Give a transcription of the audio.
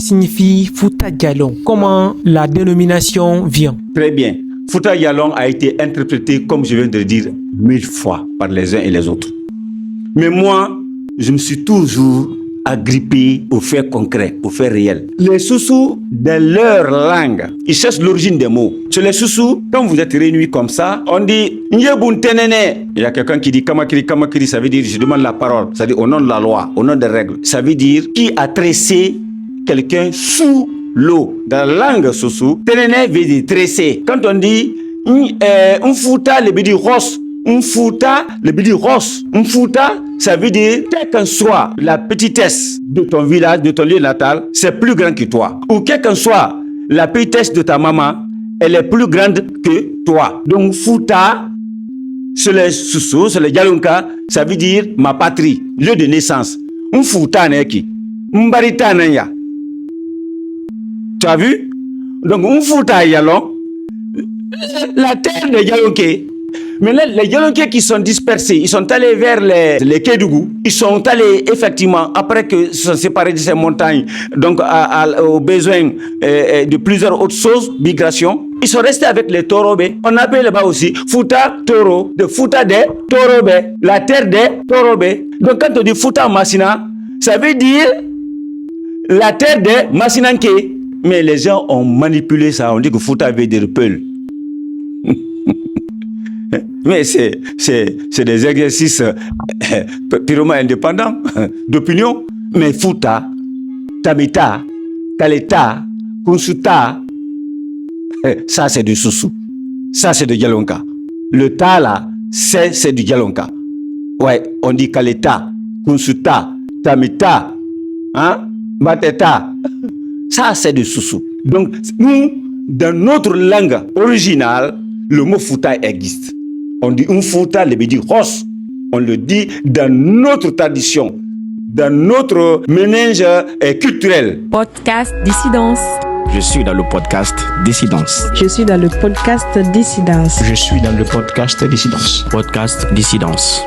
que signifie Fouta Djallon? Comment la dénomination vient? Très bien. Fouta Djallon a été interprété, comme je viens de le dire, 1000 fois par les uns et les autres. Mais moi, je me suis toujours agrippé aux faits concrets, aux faits réels. Les Soussous, dans leur langue, ils cherchent l'origine des mots. Chez les Soussous, quand vous êtes réunis comme ça, on dit Nyebun Tenene. Il y a quelqu'un qui dit Kamakiri, ça veut dire je demande la parole. Ça veut dire au nom de la loi, au nom des règles. Ça veut dire qui a tressé quelqu'un sous l'eau. Dans la langue Soussou, Tenene veut dire tresser. Quand on dit Mfouta, le veut dire rosse. Mfouta, le veut dire rosse. Mfouta, ça veut dire, quelle qu'en soit la petitesse de ton village, de ton lieu natal, c'est plus grand que toi. Ou quelle qu'en soit la petitesse de ta maman, elle est plus grande que toi. Donc, Fouta, sur les Soussous, sur les Djalonka, ça veut dire ma patrie, lieu de naissance. Mfouta neki, Mbarita naya. Tu as vu? Donc, Mfouta Djalon, la terre de Djalonké. Maintenant, les Djalonké qui sont dispersés, ils sont allés vers les Kédougou. Ils sont allés, effectivement, après que se sont séparés de ces montagnes, donc aux besoins de plusieurs autres choses, migration, ils sont restés avec les Torobé. On appelle là-bas aussi Fouta Toro, de Fouta des Torobé, la terre des Torobé. Donc quand on dit Fouta Massina, ça veut dire la terre des Massinanké. Mais les gens ont manipulé ça, on dit que Fouta veut dire Peul. Mais c'est des exercices purement indépendants d'opinion. Mais Fouta, Tamita, Kaleta, Kunsuta, ça c'est du Soussou. Ça c'est du Djalonka. Le ta là, c'est du Djalonka. Ouais, on dit Kaleta, Kunsuta, Tamita, hein, Bateta. Ça c'est du Soussou. Donc nous, dans notre langue originale, le mot Fouta existe. On dit Mfouta, le veut dire rosse. On le dit dans notre tradition, dans notre ménage culturel. Podcast Dissidence. Je suis dans le podcast Dissidence. Je suis dans le podcast Dissidence. Je suis dans le podcast Dissidence. Podcast Dissidence.